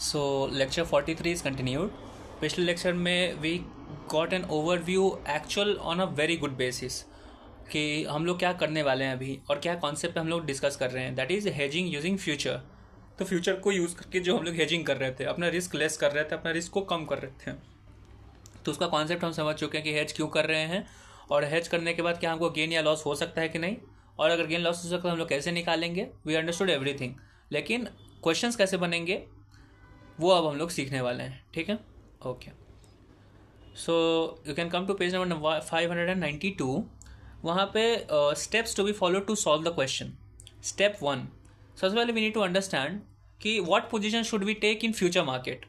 So lecture 43 is continued. पिछले lecture में we got an overview actual on a very good basis कि हम लोग क्या करने वाले हैं अभी और क्या कॉन्सेप्ट हम लोग डिस्कस कर रहे हैं, that is hedging using future. तो फ्यूचर को यूज़ करके जो हम लोग हेजिंग कर रहे थे, अपना रिस्क लेस कर रहे थे, अपना रिस्क को कम कर रहे थे, तो उसका कॉन्सेप्ट हम समझ चुके हैं कि हेज क्यों कर रहे हैं और हेज करने के बाद क्या हमको गेन या लॉस हो सकता है कि नहीं, और अगर गेन लॉस हो सकता है हम लोग कैसे निकालेंगे। वी अंडरस्टूड एवरीथिंग, लेकिन क्वेश्चंस कैसे बनेंगे वो अब हम लोग सीखने वाले हैं। ठीक है, okay. So you can come to page number 592। वहाँ पे steps to be follow to solve the question. Step 1, सबसे पहले वी नीड टू अंडरस्टैंड कि what position should we take in future market.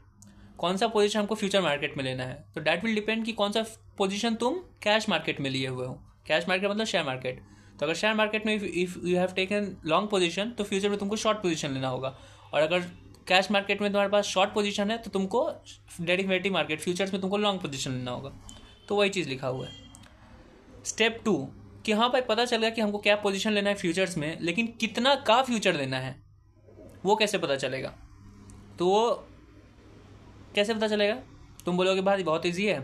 कौन सा पोजीशन हमको फ्यूचर मार्केट में लेना है, तो डैट विल डिपेंड कि कौन सा पोजीशन तुम कैश मार्केट में लिए हुए हो। कैश मार्केट मतलब शेयर मार्केट। तो अगर शेयर मार्केट में if you have taken long position तो फ्यूचर में तुमको शॉर्ट पोजीशन लेना होगा, और अगर कैश मार्केट में तुम्हारे पास शॉर्ट पोजीशन है तो तुमको डेरिवेटिव मार्केट फ्यूचर्स में तुमको लॉन्ग पोजीशन लेना होगा। तो वही चीज़ लिखा हुआ है। स्टेप 2 कि हाँ भाई पता चल गया कि हमको क्या पोजीशन लेना है फ्यूचर्स में, लेकिन कितना का फ्यूचर लेना है वो कैसे पता चलेगा। तो वो कैसे पता चलेगा, तुम बोलोगे भाई बहुत ईजी है।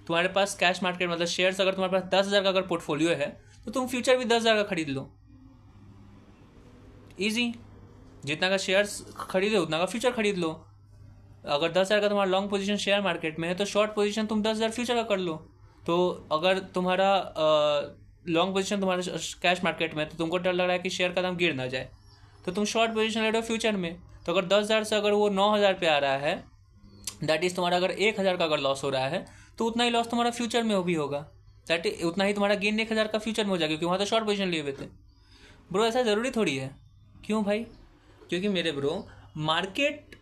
तुम्हारे पास कैश मार्केट मतलब शेयर्स, अगर तुम्हारे पास 10,000 का अगर पोर्टफोलियो है तो तुम फ्यूचर भी 10,000 का खरीद लो। ईजी, जितना का शेयर्स खरीदो उतना का फ्यूचर खरीद लो। अगर 10,000 का तुम्हारा लॉन्ग पोजीशन शेयर मार्केट में है तो शॉर्ट पोजीशन तुम 10,000 फ्यूचर का कर लो। तो अगर तुम्हारा लॉन्ग पोजीशन तुम्हारा कैश मार्केट में है तो तुमको डर लग रहा है कि शेयर का दाम गिर ना जाए, तो तुम शॉर्ट पोजीशन ले रहे हो फ्यूचर में। तो अगर 10,000 से अगर वो 9,000 पे आ रहा है, दैट इज़ तुम्हारा अगर 1,000 का अगर लॉस हो रहा है तो उतना ही लॉस तुम्हारा फ्यूचर में भी होगा। दैट इज उतना ही तुम्हारा गेन 1,000 का फ्यूचर में हो जाएगा, क्योंकि वहाँ तो शॉर्ट पोजीशन लिए हुए थे। ब्रो ऐसा ज़रूरी थोड़ी है। क्यों भाई, क्योंकि मेरे ब्रो मार्केट,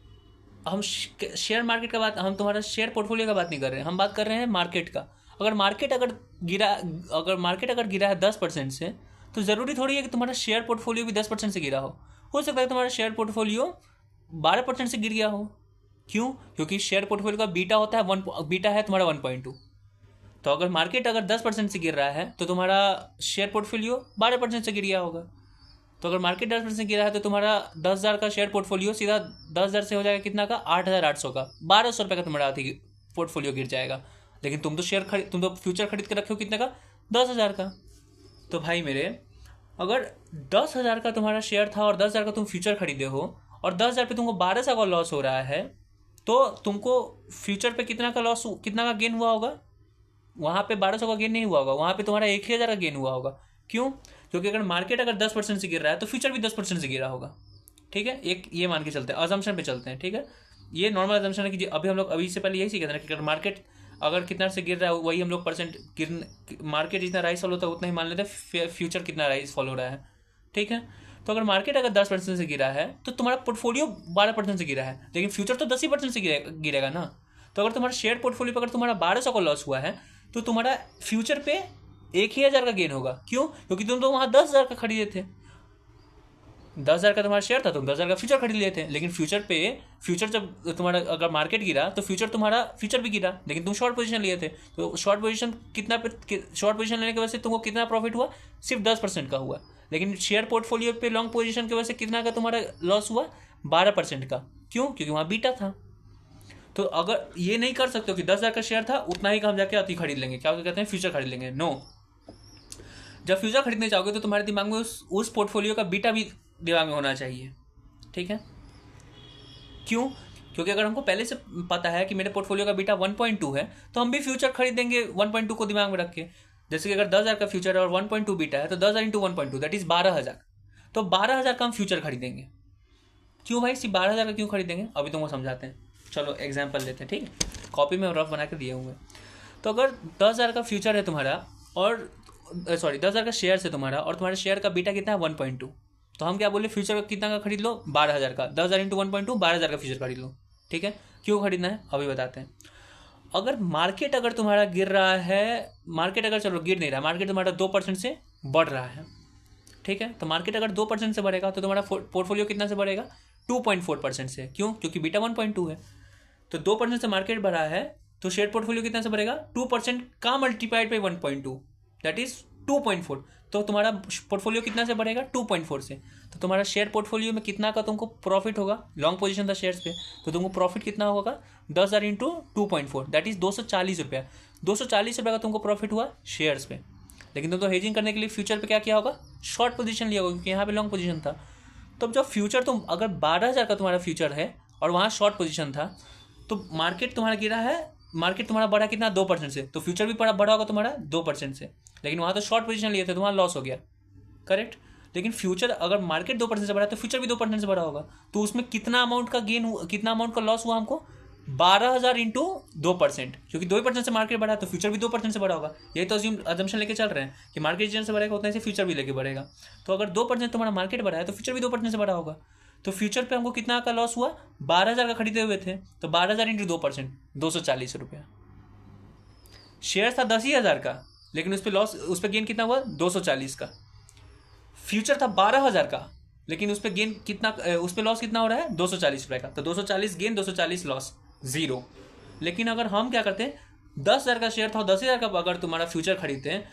हम शेयर मार्केट का बात, हम तुम्हारा शेयर पोर्टफोलियो का बात नहीं कर रहे हैं, हम बात कर रहे हैं मार्केट का। अगर मार्केट अगर गिरा है 10% से, तो ज़रूरी थोड़ी है कि तुम्हारा शेयर पोर्टफोलियो भी 10% से गिरा हो सकता है तुम्हारा शेयर पोर्टफोलियो 12% से गिर गया हो। क्यों, क्योंकि शेयर पोर्टफोलियो का बीटा होता है बीटा है तुम्हारा 1.2। तो अगर मार्केट अगर 10% से गिर रहा है तो तुम्हारा शेयर पोर्टफोलियो 12% से गिर गया होगा। तो अगर मार्केट 10% से गिरा है तो तुम्हारा 10,000 का शेयर पोर्टफोलियो सीधा 10,000 से हो जाएगा कितना का, 8,800 का, 1,200 रुपये का तुम्हारा पोर्टफोलियो गिर जाएगा। लेकिन तुम तो फ्यूचर खरीद के रखे हो कितने का, 10,000 का। तो भाई मेरे, अगर 10,000 का तुम्हारा शेयर था और 10,000 का तुम फ्यूचर खरीदे हो और 10,000 पे तुमको 1,200 का लॉस हो रहा है, तो तुमको फ्यूचर पे कितना का लॉस, कितना का गेन हुआ होगा। वहाँ पे 1,200 का गेन नहीं हुआ होगा, वहाँ पे तुम्हारा 1,000 का गेन हुआ होगा। क्यों, क्योंकि अगर मार्केट अगर 10% से गिर रहा है तो फ्यूचर भी 10% से गिरा होगा। ठीक है, एक ये मान के चलते हैं, अजम्पशन पे चलते हैं। ठीक है, ये नॉर्मल अजम्पशन है कि अभी हम लोग अभी से पहले यही सीखे थे कि अगर मार्केट अगर कितना से गिर रहा है वही हम लोग परसेंट गिर, मार्केट जितना राइज फॉलो होता है उतना ही मान लेते हैं फ्यूचर कितना राइज फॉलो हो रहा है। ठीक है, तो अगर मार्केट अगर 10% से गिरा है तो तुम्हारा पोर्टफोलियो 12% से गिरा है, लेकिन फ्यूचर तो 10% से गिरेगा ना। तो अगर तुम्हारा शेयर पोर्टफोलियो पर अगर तुम्हारा 1,200 का लॉस हुआ है तो तुम्हारा फ्यूचर पे 1,000 का गेन होगा। क्यों, क्योंकि तुम तो वहाँ 10,000 का खरीदे थे, 10,000 का तुम्हारा शेयर था, तुम 10,000 का फ्यूचर खरीद लिए थे। लेकिन फ्यूचर जब तुम्हारा अगर मार्केट गिरा तो तुम्हारा फ्यूचर भी गिरा, लेकिन तुम शॉर्ट पोजीशन लिए थे। तो शॉर्ट पोजीशन लेने की वजह से तुमको कितना प्रॉफिट हुआ, सिर्फ 10% का हुआ। लेकिन शेयर पोर्टफोलियो पे लॉन्ग पोजीशन की वजह से कितना का तुम्हारा लॉस हुआ, 12% का। क्यों, क्योंकि वहाँ बीटा था। तो अगर ये नहीं कर सकते हो कि 10,000 का शेयर था उतना ही का हम जाके अति खरीद लेंगे, क्या कहते हैं, फ्यूचर खरीद लेंगे। नो, जब फ्यूचर खरीदने चाहोगे तो तुम्हारे दिमाग में उस पोर्टफोलियो का बीटा भी दिमाग में होना चाहिए। ठीक है, क्यों, क्योंकि अगर हमको पहले से पता है कि मेरे पोर्टफोलियो का बीटा 1.2 है तो हम भी फ्यूचर खरीदेंगे 1.2 को दिमाग में रख के। जैसे कि अगर 10,000 का फ्यूचर है और 1.2 बीटा है तो 10,000 इंटू 1.2 दैट इज 12,000। तो 12,000 का हम फ्यूचर खरीदेंगे। क्यों भाई, सिर्फ 12,000 का क्यों खरीदेंगे, अभी तुमको समझाते हैं। चलो एग्जाम्पल लेते हैं। ठीक है, कॉपी में रफ बना के दिए हुए। तो अगर 10,000 का फ्यूचर है तुम्हारा और 10,000 का शेयर है तुम्हारा और तुम्हारे शेयर का बीटा कितना है, 1.2। तो हम क्या बोले, फ्यूचर कितना का खरीद लो, 12,000 का, 10,000 इंटू 1.2, 12,000 का फ्यूचर खरीद लो। ठीक है, क्यों खरीदना है अभी बताते हैं। अगर मार्केट अगर तुम्हारा गिर रहा है, मार्केट अगर चलो गिर नहीं रहा, मार्केट तुम्हारा 2% से बढ़ रहा है। ठीक है, तो मार्केट अगर 2% से बढ़ेगा तो तुम्हारा पोर्टफोलियो कितना से बढ़ेगा, 2.4% से। क्यों, क्योंकि बीटा 1.2 है। तो 2% से मार्केट बढ़ा है तो शेयर पोर्टफोलियो कितना से बढ़ेगा, 2% का मल्टीप्लाइड बाई 1.2 दैट इज 2.4। तो तुम्हारा पोर्टफोलियो कितना से बढ़ेगा 2.4 से। तो तुम्हारा शेयर पोर्टफोलियो में कितना का तुमको प्रॉफिट होगा, लॉन्ग पोजीशन था शेयर्स पे, तो तुमको प्रॉफिट कितना होगा 10,000 इंटू 2.4 दैट इज 240 रुपया। 240 रुपये का तुमको प्रॉफिट हुआ शेयर्स पे। लेकिन तुम तो हेजिंग करने के लिए फ्यूचर पे क्या किया होगा, शॉर्ट पोजीशन लिया होगा, क्योंकि यहाँ पे लॉन्ग पोजीशन था। तो जब फ्यूचर तुम अगर 12,000 का तुम्हारा फ्यूचर है और वहाँ शॉर्ट पोजीशन था, तो मार्केट तुम्हारा गिरा है, मार्केट तुम्हारा बढ़ा कितना 2% से, तो फ्यूचर भी बढ़ा होगा तुम्हारा 2% से। लेकिन वहाँ तो शॉर्ट पोजीशन लिए थे, तुम्हारा लॉस हो गया, करेक्ट। लेकिन फ्यूचर अगर मार्केट 2% से बढ़ा तो फ्यूचर भी 2% से बढ़ा होगा, तो उसमें कितना अमाउंट का गेन हुआ, कितना अमाउंट का लॉस हुआ हमको, 12,000 इंटू 2%, क्योंकि 2% से मार्केट बढ़ा तो फ्यूचर भी 2% से बढ़ा होगा। यही तो अजम्पशन लेके चल रहे हैं कि मार्केट जितने से बढ़ेगा उतने से फ्यूचर भी लेके बढ़ेगा। तो अगर 2% तुम्हारा मार्केट बढ़ा है तो फ्यूचर भी 2% से बढ़ा होगा। तो फ्यूचर पे हमको कितना का लॉस हुआ, 12,000 का खरीदे हुए थे, तो 12,000 इंटू 2% 240 रुपया। शेयर था 10,000 का, लेकिन उस पर लॉस, उस पर गेन कितना हुआ 240 का। फ्यूचर था 12,000 का, लेकिन उस पर गेन कितना, उस पर लॉस कितना हो रहा है 240 रुपये का। तो 240 गेन 240 लॉस, जीरो। लेकिन अगर हम क्या करते हैं, 10,000 का शेयर था, 10,000 का अगर तुम्हारा फ्यूचर खरीदते हैं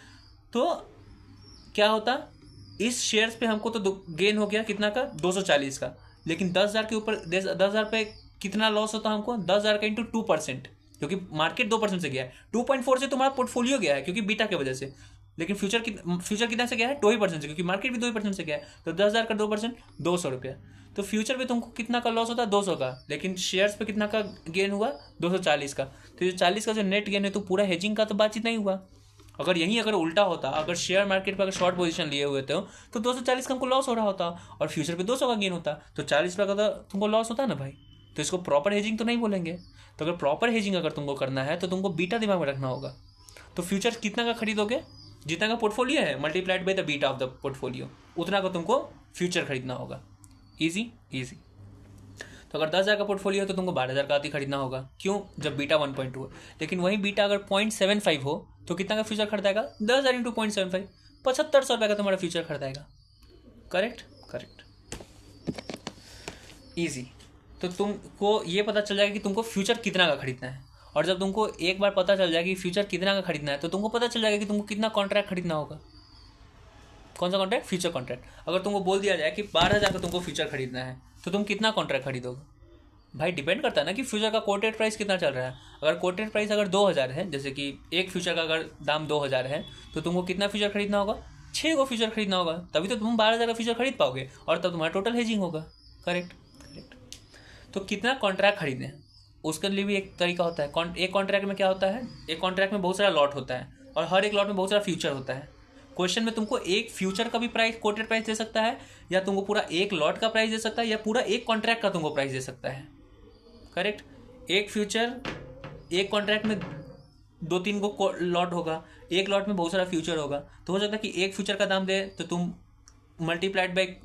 तो क्या होता, इस शेयर्स पे हमको तो गेन हो गया कितना का 240 का, लेकिन 10,000 के ऊपर 10,000 पे कितना लॉस होता हमको, 10,000 का इंटू 2%, क्योंकि मार्केट 2% से गया है। 2.4 से तुम्हारा पोर्टफोलियो गया है क्योंकि बीटा की वजह से, लेकिन फ्यूचर कितना से गया है 2% से, क्योंकि मार्केट भी 2% से गया है। तो 10,000 का 2% 200 रुपया। तो फ्यूचर पे तुमको कितना का लॉस होता है 200 का, लेकिन शेयर्स पे कितना का गेन हुआ 240 का। तो ये 40 का जो नेट गेन है तो पूरा हेजिंग का तो बातचीत नहीं हुआ। अगर उल्टा होता, अगर शेयर मार्केट पर अगर शॉर्ट पोजीशन लिए हुए थे तो 240 का हमको लॉस हो रहा होता और फ्यूचर पे 200 का गेन होता, तो 40 रुपये का तो तुमको लॉस होता ना भाई। तो इसको प्रॉपर हेजिंग तो नहीं बोलेंगे। तो अगर प्रॉपर हेजिंग अगर तुमको करना है तो तुमको बीटा दिमाग में रखना होगा। तो फ्यूचर कितना का खरीदोगे, जितना का पोर्टफोलियो है multiplied by the beta of the portfolio, उतना का तुमको फ्यूचर खरीदना होगा। इजी। तो अगर 10,000 का पोर्टफोलियो है तो तुमको 12,000 का आती खरीदना होगा। क्यों, जब बीटा 1.2 है। लेकिन वही बीटा अगर 0.75 हो तो कितना का फ्यूचर खरीदाएगा 10,000 इंटू 0.75, 7,500 रुपये का तुम्हारा फ्यूचर खरीदाएगा। करेक्ट। ईजी। तो तुमको ये पता चल जाएगा कि तुमको फ्यूचर कितना का खरीदना है। और जब तुमको एक बार पता चल जाएगा कि फ्यूचर कितना का खरीदना है तो तुमको पता चल जाएगा कि तुमको कितना कॉन्ट्रैक्ट खरीदना होगा। कौन सा कॉन्ट्रैक्ट, फ्यूचर कॉन्ट्रैक्ट। अगर तुमको बोल दिया जाए कि 12,000 का तुमको फ्यूचर खरीदना है तो तुम कितना कॉन्ट्रैक्ट खरीदोगे भाई, डिपेंड करता है ना कि फ्यूचर का कोटेड प्राइस कितना चल रहा है। अगर कोटेड प्राइस अगर 2,000 है, जैसे कि एक फ्यूचर का अगर दाम 2,000 है, तो तुमको कितना फ्यूचर खरीदना होगा, 6 को फ्यूचर खरीदना होगा, तभी तो तुम 12,000 का फ्यूचर खरीद पाओगे और तब तुम्हारा टोटल हेजिंग होगा। करेक्ट। तो कितना कॉन्ट्रैक्ट खरीदें उसके लिए भी एक तरीका होता है। एक कॉन्ट्रैक्ट में क्या होता है, एक कॉन्ट्रैक्ट में बहुत सारा लॉट होता है और हर एक लॉट में बहुत सारा फ्यूचर होता है। क्वेश्चन में तुमको एक फ्यूचर का भी प्राइस, कोटेड प्राइस दे सकता है, या तुमको पूरा एक लॉट का प्राइस दे सकता है, या पूरा एक कॉन्ट्रैक्ट का तुमको प्राइस दे सकता है। करेक्ट। एक फ्यूचर, एक कॉन्ट्रैक्ट में 2-3 को लॉट होगा, एक लॉट में बहुत सारा फ्यूचर होगा। तो हो सकता है कि एक फ्यूचर का दाम दे तो तुम multiplied by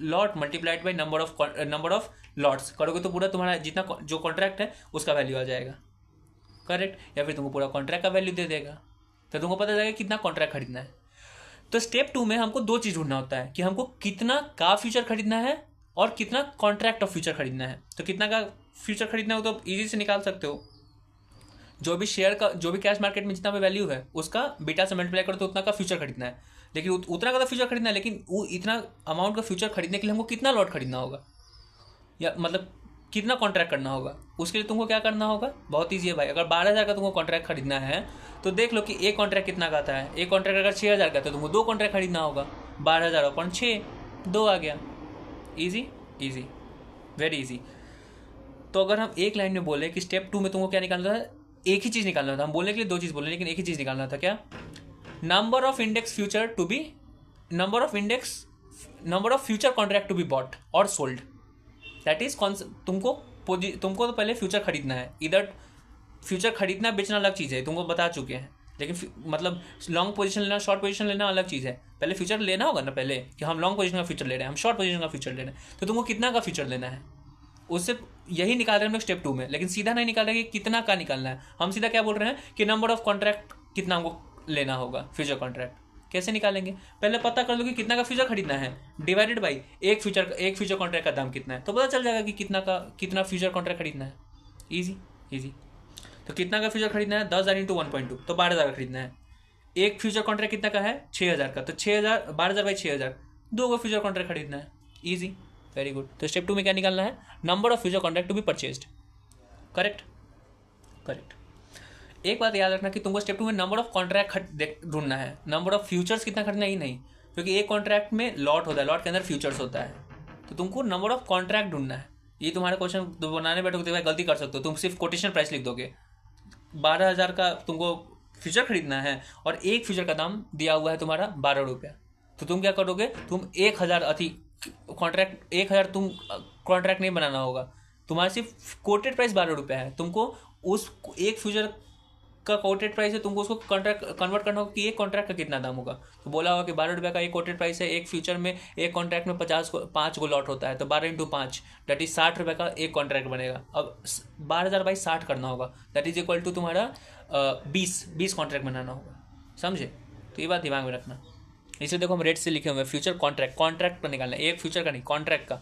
lot multiplied by number of lots करोगे तो पूरा तुम्हारा जितना जो कॉन्ट्रैक्ट है उसका वैल्यू आ जाएगा। करेक्ट। या फिर तुमको पूरा कॉन्ट्रैक्ट का वैल्यू दे देगा, तो तुमको पता चलेगा कितना कॉन्ट्रैक्ट खरीदना है। तो स्टेप 2 में हमको 2 चीज़ ढूंढना होता है कि हमको कितना का फ्यूचर खरीदना है और कितना कॉन्ट्रैक्ट ऑफ फ्यूचर खरीदना है। तो कितना का फ्यूचर खरीदना हो तो इजी से निकाल सकते हो। जो भी शेयर का, जो भी कैश मार्केट में जितना भी वैल्यू है उसका बीटा से मल्टीप्लाई करो तो उतना का फ्यूचर खरीदना है। लेकिन उतना का तो फ्यूचर खरीदना है, लेकिन वो इतना अमाउंट का फ्यूचर खरीदने के लिए हमको कितना लॉट खरीदना होगा, या मतलब कितना कॉन्ट्रैक्ट करना होगा। उसके लिए तुमको क्या करना होगा, बहुत ईजी है भाई। अगर 12,000 का तुमको कॉन्ट्रैक्ट खरीदना है तो देख लो कि एक कॉन्ट्रैक्ट कितना का आता है। एक कॉन्ट्रैक्ट अगर 6,000 का तो तुमको 2 कॉन्ट्रैक्ट खरीदना होगा। 12,000 अपॉन 6, 2 आ गया। Easy, very easy. तो अगर हम एक लाइन में बोले कि स्टेप 2 में तुमको क्या निकालना था, एक ही चीज़ निकालना था। हम बोलने के लिए 2 चीज़ बोले, लेकिन एक ही चीज़ निकालना था। क्या, number of index future to be, number of future contract to be bought और सोल्ड। दैट इज तुमको तो पहले फ्यूचर खरीदना है। इधर फ्यूचर खरीदना बेचना अलग चीज़ है, तुमको बता चुके हैं। लेकिन मतलब लॉन्ग पोजीशन लेना, शॉर्ट पोजीशन लेना अलग चीज़ है। पहले फ्यूचर लेना होगा ना, पहले कि हम लॉन्ग पोजीशन का फ्यूचर ले रहे हैं, हम शॉर्ट पोजीशन का फ्यूचर ले रहे हैं, तो तुमको कितना का फ्यूचर लेना है उससे यही निकाल रहे हैं हम लोग स्टेप 2 में। लेकिन सीधा नहीं निकाल रहे कि कितना का निकालना है, हम सीधा क्या बोल रहे हैं कि नंबर ऑफ कॉन्ट्रैक्ट कितना हमको लेना होगा फ्यूचर कॉन्ट्रैक्ट। कैसे निकालेंगे, पहले पता कर लो कि कितना का फ्यूचर खरीदना है, डिवाइडेड बाई एक फ्यूचर कॉन्ट्रैक्ट का दाम कितना है, तो पता चल जाएगा कि कितना फ्यूचर कॉन्ट्रैक्ट खरीदना है। ईजी। तो कितना का फ्यूचर खरीदना है, 10,000 इंटू 1.2 तो 12,000 का खरीदना है। एक फ्यूचर कॉन्ट्रैक्ट कितना का है 6,000 का, तो 6,000 12,000 बाई 6,000 दो को फ्यूचर कॉन्ट्रैक्ट खरीदना है, ईजी, वेरी गुड। तो स्टेप 2 में क्या निकालना है, number of future contract to be purchased, correct correct. एक बात याद रखना कि तुमको स्टेप 2 में नंबर ऑफ कॉन्ट्रैक्ट ढूंढना है, नंबर ऑफ फ्यूचर्स कितना खरीदना ही नहीं, क्योंकि एक कॉन्ट्रैक्ट में लॉट होता है, लॉट के अंदर फ्यूचर्स होता है, तो तुमको नंबर ऑफ कॉन्ट्रैक्ट ढूंढना है। ये तुम्हारा क्वेश्चन बनाने बैठोगे तो गलती कर सकते हो, तुम सिर्फ कोटेशन प्राइस लिख दोगे, 12,000 का तुमको फ्यूचर खरीदना है और एक फ्यूचर का दाम दिया हुआ है तुम्हारा 12 रुपया, तो तुम क्या करोगे, तुम 1,000 अति कॉन्ट्रैक्ट 1,000 तुम कॉन्ट्रैक्ट नहीं बनाना होगा, तुम्हारा सिर्फ कोटेड प्राइस 12 रुपया है, तुमको उस एक फ्यूचर का कोटेड प्राइस है, तुमको उसको कॉन्ट्रैक्ट कन्वर्ट करना होगा कि एक कॉन्ट्रैक्ट का कितना दाम होगा, तो बोला होगा कि 12 रुपये का एक कोटेड प्राइस है, एक फ्यूचर में एक कॉन्ट्रैक्ट में 5 को लॉट होता है, तो 12 × 5 दैट इज 60 रुपये का एक कॉन्ट्रैक्ट बनेगा। अब 12,000 बाई 60 करना होगा, दैट इज इक्वल टू तुम्हारा 20 कॉन्ट्रैक्ट बनाना होगा, समझे, तो ये बात दिमाग में रखना। इसे देखो हम रेट से लिखे हुए हैं, फ्यूचर कॉन्ट्रैक्ट पर निकालना है, एक फ्यूचर का नहीं, कॉन्ट्रैक्ट का,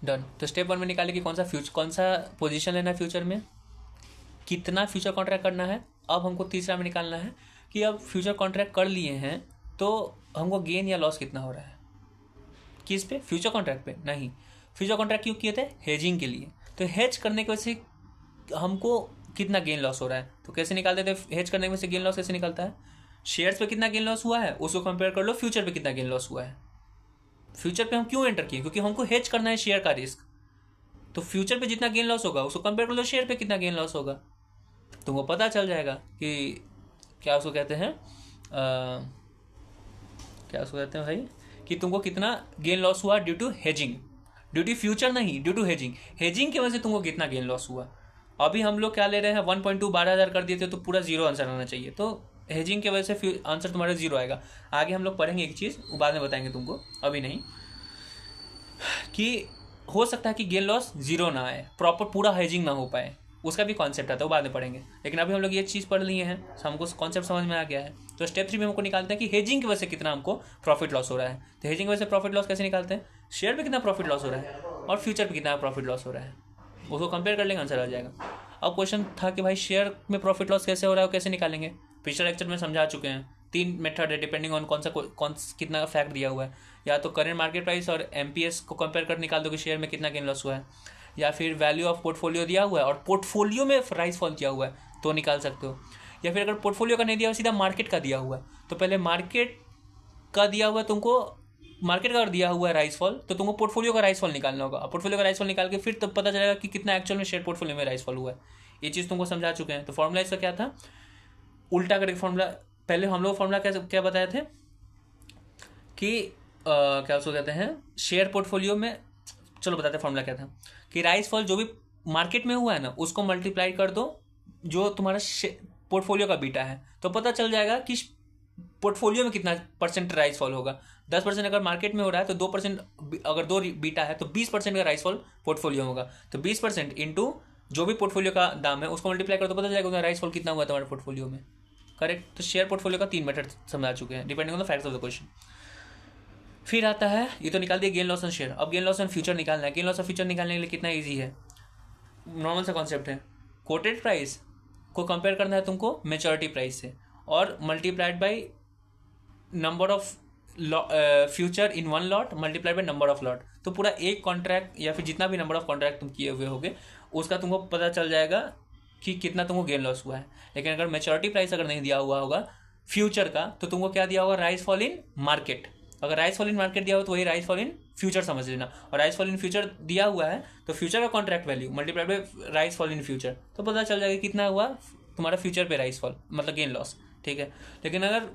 डन। तो स्टेप 1 में निकाले कि कौन सा पोजीशन लेना है फ्यूचर में, कितना फ्यूचर कॉन्ट्रैक्ट करना है। अब हमको तीसरा में निकालना है कि अब फ्यूचर कॉन्ट्रैक्ट कर लिए हैं तो हमको गेन या लॉस कितना हो रहा है, किस पे, फ्यूचर कॉन्ट्रैक्ट पे नहीं। फ्यूचर कॉन्ट्रैक्ट क्यों किए थे, हेजिंग के लिए, तो हेज करने की वजह से हमको कितना गेन लॉस हो रहा है, तो कैसे निकालते थे, हेज करने की वजह से गेन लॉस कैसे निकलता है, शेयर्स पे कितना गेन लॉस हुआ है उसको कंपेयर कर लो फ्यूचर पे कितना गेन लॉस हुआ है। फ्यूचर पे हम क्यों एंटर किए, क्योंकि हमको हेज करना है शेयर का रिस्क, तो फ्यूचर पे जितना गेन लॉस होगा उसको कंपेयर कर लो शेयर पे कितना गेन लॉस होगा, तुमको पता चल जाएगा कि क्या उसको कहते हैं क्या उसको कहते हैं भाई, कि तुमको कितना गेन लॉस हुआ due to hedging, due to future नहीं, ड्यू टू हेजिंग, हेजिंग की वजह से तुमको कितना गेन लॉस हुआ। अभी हम लोग क्या ले रहे हैं 1.2 12,000 कर दिए थे, तो पूरा जीरो आंसर आना चाहिए, तो हेजिंग की वजह से आंसर तुम्हारा जीरो आएगा। आगे हम लोग पढ़ेंगे एक चीज़, वो बाद में बताएंगे तुमको, अभी नहीं, कि हो सकता है कि गेन लॉस जीरो ना आए, प्रॉपर पूरा हेजिंग ना हो पाए, उसका भी कॉन्सेप्ट आता है, वो बाद में पढ़ेंगे, लेकिन अभी हम लोग ये चीज़ पढ़ लिए हैं, हमको कॉन्सेप्ट समझ में आ गया है। तो स्टेप 3 में हमको निकालते हैं कि हेजिंग की वजह से कितना हमको प्रॉफिट लॉस हो रहा है, तो हेजिंग की वजह से प्रॉफिट लॉस कैसे निकालते हैं, शेयर पे कितना प्रॉफिट लॉस हो रहा है और फ्यूचर पे कितना प्रॉफिट लॉस हो रहा है, उसको कंपेयर कर लेंगे, आंसर आ जाएगा। अब क्वेश्चन था कि भाई शेयर में प्रॉफिट लॉस कैसे हो रहा है, कैसे निकालेंगे, पिछले लेक्चर में समझा चुके हैं, 3 मेथड है डिपेंडिंग ऑन कौन कितना फैक्ट दिया हुआ है, या तो करेंट मार्केट प्राइस और एमपीएस को कंपेयर कर निकाल दो कि शेयर में कितना गेन लॉस हुआ है, या फिर वैल्यू ऑफ पोर्टफोलियो दिया हुआ है और पोर्टफोलियो में राइज फॉल किया हुआ है तो निकाल सकते हो, या फिर अगर पोर्टफोलियो का नहीं दिया हुआ सीधा मार्केट का दिया हुआ है, तो पहले मार्केट का दिया हुआ है तुमको, मार्केट का दिया हुआ है राइज फॉल, तो तुमको पोर्टफोलियो का राइज फॉल निकालना होगा, पोर्टफोलियो का राइज फॉल निकाल के फिर तब पता चलेगा कि कितना एक्चुअल में शेयर पोर्टफोलियो में राइज फॉल हुआ है। ये चीज़ तुमको समझा चुके हैं। तो फॉर्मूला इसका क्या था, उल्टा करके फॉर्मूला, पहले हम लोग फॉर्मूला क्या बताए थे कि क्या उसको कहते हैं, शेयर पोर्टफोलियो में, चलो बताते हैं फॉर्मूला क्या था, कि राइज फॉल जो भी मार्केट में हुआ है ना उसको मल्टीप्लाई कर दो जो तुम्हारा पोर्टफोलियो का बीटा है, तो पता चल जाएगा कि पोर्टफोलियो में कितना परसेंट राइज फॉल होगा। 10% अगर मार्केट में हो रहा है तो 2%, अगर 2 बीटा है तो 20% का राइज फॉल पोर्टफोलियो होगा, तो 20% इंटू जो भी पोर्टफोलियो का दाम है उसको मल्टीप्लाई कर दो, पता चलेगा राइज फॉल कितना हुआ तुम्हारे पोर्टफोलियो में, करेक्ट। तो शेयर पोर्टफोलियो का 3 मेथड समझा चुके हैं depending on the facts of the question. फिर आता है, ये तो निकाल दिया गेन लॉस ऑन शेयर, अब गेन लॉस ऑन फ्यूचर निकालना है। गेन लॉस ऑन फ्यूचर निकालने के लिए कितना ईजी है, नॉर्मल सा कॉन्सेप्ट है, कोटेड प्राइस को कंपेयर करना है तुमको मेच्योरिटी प्राइस से और multiplied by number of future in 1 lot multiplied by number of lot, तो पूरा एक कॉन्ट्रैक्ट या फिर जितना भी नंबर ऑफ कॉन्ट्रैक्ट तुम किए हुए होगे उसका तुमको पता चल जाएगा कि कितना तुमको गेन लॉस हुआ है। लेकिन अगर मेच्योरिटी प्राइस अगर नहीं दिया हुआ होगा फ्यूचर का, तो तुमको क्या दिया होगा, राइज फॉल इन मार्केट। अगर राइज फॉल इन मार्केट दिया हो तो वही राइज फॉल इन फ्यूचर समझ लेना, और राइज फॉल इन फ्यूचर दिया हुआ है तो फ्यूचर का contract value multiplied by rise fall in future, तो पता चल जाएगा कितना हुआ तुम्हारा फ्यूचर पे राइज फॉल, मतलब गेन लॉस, ठीक है। लेकिन अगर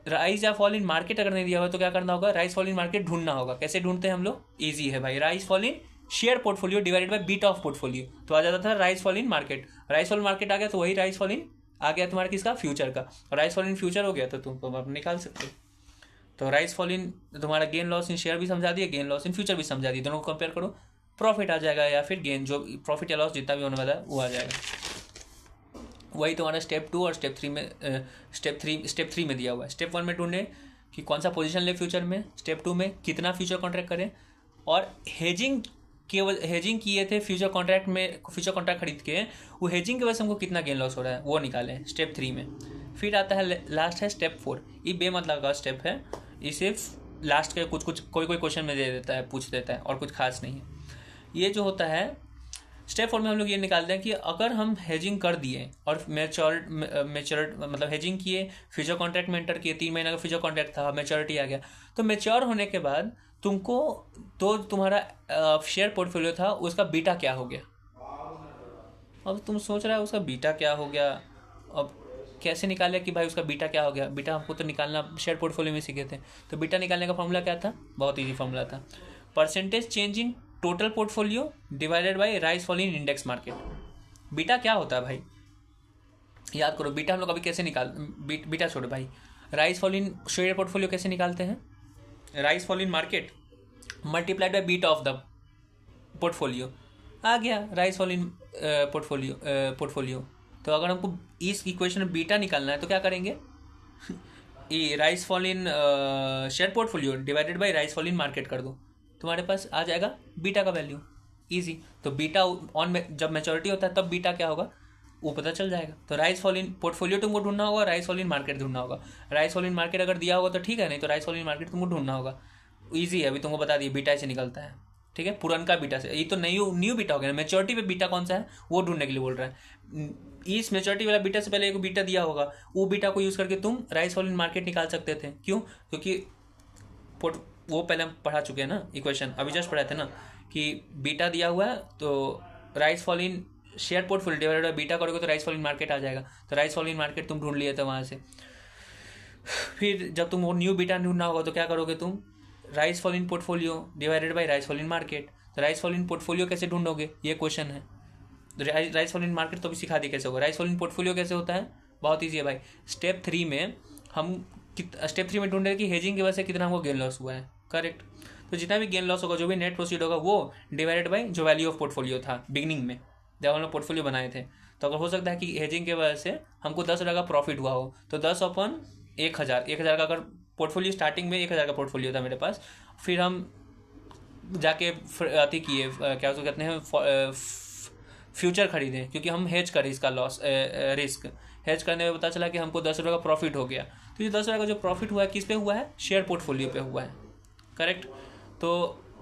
राइज या फॉल इन मार्केट अगर नहीं दिया हुआ तो क्या करना होगा, राइज फॉल इन मार्केट ढूंढना होगा। कैसे ढूंढते हैं हम लोग, ईजी है भाई, rise fall in share portfolio divided by beta of portfolio, तो आ जाता था rise fall in market. Rise fall market आ गया तो वही राइज फॉल इन आ गया तुम्हारा किसका, फ्यूचर का, और राइज फॉल इन फ्यूचर हो गया तो तुम निकाल सकते हो। तो राइज फॉल इन तुम्हारा गेन लॉस इन शेयर भी समझा दिया, गेन लॉस इन फ्यूचर भी समझा दिया, दोनों को कंपेयर करो, प्रॉफिट आ जाएगा या फिर गेन, जो प्रॉफिट या लॉस जितना भी होने वाला है वो आ जाएगा। वही तुम्हारा स्टेप 2 और स्टेप 3 में दिया हुआ है। स्टेप 1 में ढूंढे कि कौन सा पोजीशन ले फ्यूचर में, स्टेप 2 में कितना फ्यूचर कॉन्ट्रैक्ट करें, और हेजिंग किए थे फ्यूचर कॉन्ट्रैक्ट में, फ्यूचर कॉन्ट्रैक्ट खरीद के वो हेजिंग की वजह से हमको कितना गेन लॉस हो रहा है वो निकालें स्टेप 3 में। फिर आता है लास्ट है स्टेप 4। ये बेमतलब का स्टेप है, ये सिर्फ लास्ट के कुछ कोई क्वेश्चन में दे देता है, पूछ देता है, और कुछ खास नहीं है। ये जो होता है स्टेप 4 में हम लोग ये निकालते हैं कि अगर हम हेजिंग कर दिए और मेच्योर मतलब हेजिंग किए, फ्यूचर कॉन्ट्रैक्ट में एंटर किए, 3 महीने का फ्यूचर कॉन्ट्रैक्ट था, मेच्योरिटी आ गया, तो मेच्योर होने के बाद तुमको तो तुम्हारा शेयर पोर्टफोलियो था उसका बीटा क्या हो गया। अब तुम सोच रहा है उसका बीटा क्या हो गया, अब कैसे निकाले कि भाई उसका बीटा क्या हो गया। बीटा हमको तो निकालना शेयर पोर्टफोलियो में सीखे थे, तो बीटा निकालने का फॉर्मूला क्या था, बहुत ईजी फॉर्मूला था, percentage change in total portfolio divided bye rise fall in index market. Beta क्या होता है भाई, याद करो। बीटा हम लोग अभी कैसे बीटा छोड़ो भाई, rise fall in share portfolio कैसे निकालते हैं, rise fall in market multiplied by beta of the portfolio, आ गया राइज फॉल इन पोर्टफोलियो। तो अगर हमको इस इक्वेशन में बीटा निकालना है तो क्या करेंगे, ये rise fall in share portfolio divided bye rise fall in market कर दो, तुम्हारे पास आ जाएगा बीटा का वैल्यू, इजी। तो बीटा ऑन में जब मैच्योरिटी होता है तब बीटा क्या होगा वो पता चल जाएगा। तो राइज फॉल इन पोर्टफोलियो तुमको ढूंढना होगा, राइज फॉल इन मार्केट ढूंढना होगा। राइज फॉल इन मार्केट अगर दिया होगा तो ठीक है, नहीं तो राइज फॉल इन मार्केट तुमको ढूंढना होगा, ईजी है। अभी तुमको बता दिए बीटा से निकलता है, ठीक है, पुरानका बीटा से। ये तो न्यू बीटा हो गया, मैच्योरिटी पे बीटा कौन सा है वो ढूंढने के लिए बोल रहा है। इस मैच्योरिटी वाला बीटा से पहले एक बीटा दिया होगा, वो बीटा को यूज करके तुम राइज फॉल इन मार्केट निकाल सकते थे। क्यों, क्योंकि वो पहले हम पढ़ा चुके हैं ना इक्वेशन, अभी जस्ट पढ़ाए थे ना कि बीटा दिया हुआ है तो rise fall in share portfolio divided by beta करोगे तो राइज फॉल इन मार्केट आ जाएगा। तो राइज फॉल इन मार्केट तुम ढूंढ लिए थे वहाँ से। फिर जब तुम वो न्यू बीटा ढूंढना होगा तो क्या करोगे तुम, rise fall in portfolio divided bye rise fall in market. तो राइज फॉल इन पोर्टफोलियो कैसे ढूंढोगे ये क्वेश्चन है। राइज फॉल इन मार्केट तो भी सिखा दी कैसे होगा। राइज फॉल इन पोर्टफोलियो कैसे होता है, बहुत ईजी है भाई। स्टेप 3 में हम स्टेप 3 में ढूंढ रहे कि हेजिंग की वजह से कितना हमको गेन लॉस हुआ है, करेक्ट। तो जितना भी गेन लॉस होगा, जो भी नेट प्रोसीड होगा, वो डिवाइडेड बाय जो वैल्यू ऑफ पोर्टफोलियो था बिगनिंग में जब हम लोग पोर्टफोलियो बनाए थे। तो अगर हो सकता है कि हेजिंग की वजह से हमको 10,000 का प्रॉफिट हुआ हो, तो 10/1000 का अगर पोर्टफोलियो स्टार्टिंग में 1,000 का पोर्टफोलियो था मेरे पास, फिर हम जाके अति किए क्या उसको कहते हैं फ्यूचर खरीदे, क्योंकि हम हेज करें इसका लॉस रिस्क। हेज करने में पता चला कि हमको 10,000 का प्रॉफिट हो गया। तो ये 10,000 का जो प्रॉफिट हुआ है किस पे हुआ है, शेयर पोर्टफोलियो पे हुआ है, करेक्ट। तो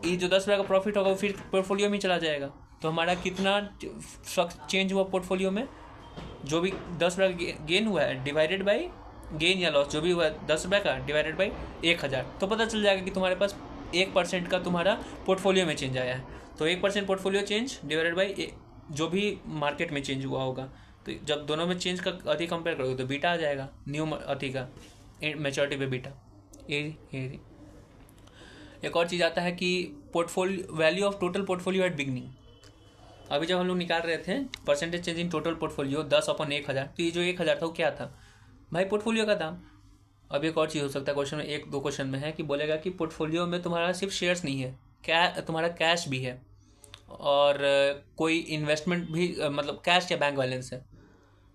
ये जो 10,000 का प्रॉफिट होगा वो फिर पोर्टफोलियो में चला जाएगा। तो हमारा कितना चेंज हुआ पोर्टफोलियो में, जो भी 10,000 गेन हुआ है डिवाइडेड बाई गेन या लॉस जो भी हुआ है 10,000 का डिवाइडेड बाई 1,000, तो पता चल जाएगा कि तुम्हारे पास 1% का तुम्हारा पोर्टफोलियो में चेंज आया है। तो 1% पोर्टफोलियो चेंज डिवाइडेड बाई जो भी मार्केट में चेंज हुआ होगा, तो जब दोनों में चेंज का अधिक कंपेयर करोगे तो बीटा आ जाएगा, न्यू अति का मैच्योरिटी पे बीटा। ये एक और चीज़ आता है कि portfolio value of total portfolio at beginning. अभी जब हम लोग निकाल रहे थे percentage change in total portfolio 10/1000, तो ये जो 1,000 था वो क्या था भाई, पोर्टफोलियो का दाम। अब एक और चीज़ हो सकता है क्वेश्चन में, 1-2 क्वेश्चन में है कि बोलेगा कि पोर्टफोलियो में तुम्हारा सिर्फ शेयर्स नहीं है, तुम्हारा कैश भी है और कोई इन्वेस्टमेंट भी, मतलब कैश या बैंक बैलेंस है।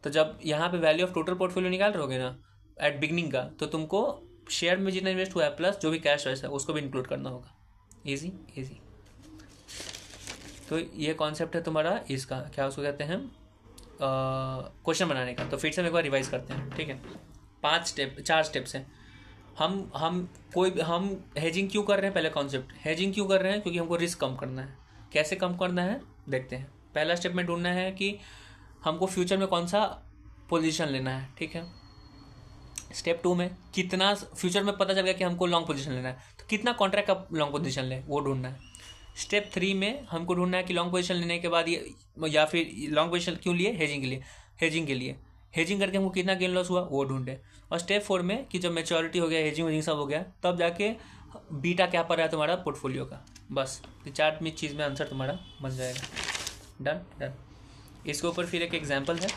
तो जब यहाँ पे वैल्यू ऑफ टोटल पोर्टफोलियो निकाल रहोगे ना एट बिगनिंग का, तो तुमको शेयर में जितना इन्वेस्ट हुआ है प्लस जो भी कैश वैसा है उसको भी इंक्लूड करना होगा। इजी। तो ये कॉन्सेप्ट है तुम्हारा इसका, क्या उसको कहते हैं, क्वेश्चन बनाने का। तो फिर से हम एक बार रिवाइज करते हैं, ठीक है। 4 स्टेप्स हैं। हम हेजिंग क्यों कर रहे हैं, पहले कॉन्सेप्ट, हेजिंग क्यों कर रहे हैं, क्योंकि हमको रिस्क कम करना है। कैसे कम करना है देखते हैं। पहला स्टेप में ढूंढना है कि हमको फ्यूचर में कौन सा पोजीशन लेना है, ठीक है। स्टेप 2 में कितना फ्यूचर में पता चल गया कि हमको लॉन्ग पोजीशन लेना है, तो कितना कॉन्ट्रैक्ट का लॉन्ग पोजीशन ले वो ढूंढना है। स्टेप 3 में हमको ढूंढना है कि लॉन्ग पोजीशन लेने के बाद ये, या फिर लॉन्ग पोजीशन क्यों लिए, हेजिंग के लिए हेजिंग करके हमको कितना गेन लॉस हुआ वो ढूंढे। और स्टेप 4 में कि जब मैच्योरिटी हो गया, हेजिंग सब हो गया, तब जाके बीटा क्या पड़ रहा है तुम्हारा पोर्टफोलियो का। बस 4 चीज़ में आंसर तुम्हारा बन जाएगा। डन। इसके ऊपर फिर एक एग्जाम्पल है,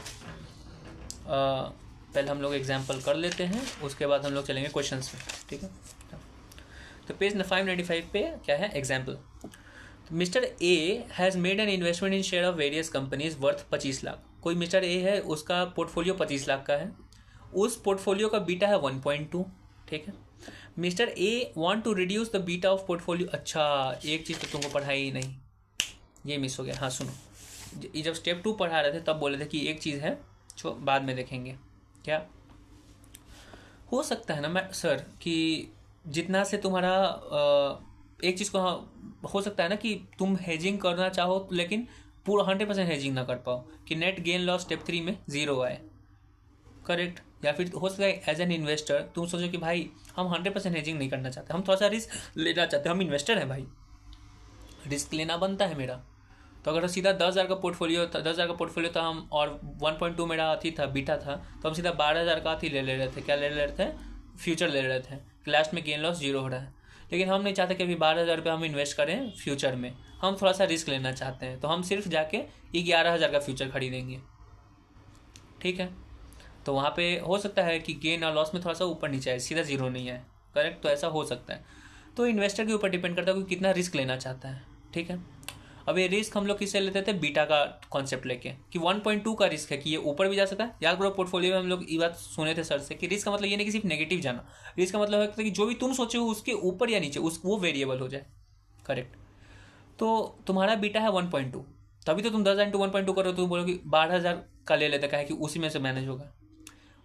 पहले हम लोग एग्जाम्पल कर लेते हैं, उसके बाद हम लोग चलेंगे क्वेश्चंस में, ठीक है। तो पेज 595 पे क्या है, example. Mister A has made an investment in share of various companies worth 25 lakh. कोई मिस्टर ए है, उसका पोर्टफोलियो 25 लाख का है, उस पोर्टफोलियो का बीटा है 1.2, ठीक है। Mister A want to reduce the beta of portfolio. अच्छा, एक चीज़ तो तुमको पढ़ाई ही नहीं, ये मिस हो गया। हाँ सुनो, जब स्टेप 2 पढ़ा रहे थे तब बोले थे कि एक चीज़ है जो बाद में देखेंगे, क्या हो सकता है ना मैं सर कि जितना से तुम्हारा एक चीज़ को हो सकता है ना कि तुम हेजिंग करना चाहो लेकिन पूरा 100% हेजिंग ना कर पाओ, कि नेट गेन लॉस स्टेप 3 में ज़ीरो आए। करेक्ट। या फिर हो सकता है एज एन इन्वेस्टर तुम सोचो कि भाई हम 100% हेजिंग नहीं करना चाहते, हम थोड़ा सा रिस्क लेना चाहते हैं, हम इन्वेस्टर हैं भाई, रिस्क लेना बनता है मेरा। तो अगर सीधा 10,000 का पोर्टफोलियो था, 10,000 का पोर्टफोलियो था हम, और 1.2 मेरा अथी था बीटा था, तो हम सीधा 12,000 का अथी ले रहे थे। क्या ले रहे थे? फ्यूचर ले रहे थे। लास्ट में गेन लॉस जीरो हो रहा है, लेकिन हम नहीं चाहते कि अभी 12,000 रुपये हम इन्वेस्ट करें फ्यूचर में, हम थोड़ा सा रिस्क लेना चाहते हैं, तो हम सिर्फ जाके 11,000 का फ्यूचर खरीदेंगे। ठीक है, तो वहाँ पे हो सकता है कि गेन और लॉस में थोड़ा सा ऊपर नीचे आए, सीधा जीरो नहीं है। करेक्ट, तो ऐसा हो सकता है। तो इन्वेस्टर के ऊपर डिपेंड करता है कि कितना रिस्क लेना चाहता है। ठीक है, अब ये रिस्क हम लोग किससे लेते थे? बीटा का कॉन्सेप्ट लेके, कि 1.2 का रिस्क है कि ये ऊपर भी जा सकता है। याद करो पोर्टफोलियो में हम लोग ये बात सुने थे सर से कि रिस्क का मतलब ये नहीं कि सिर्फ नेगेटिव जाना, रिस्क का मतलब है कि जो भी तुम सोचे हो उसके ऊपर या नीचे वो वेरिएबल हो जाए। करेक्ट, तो तुम्हारा बीटा है 1.2, तभी तो तुम 10,000 इंटू 1.2 करो तो बोलोगे 12,000 का ले लेते, है कि उसी में से मैनेज होगा।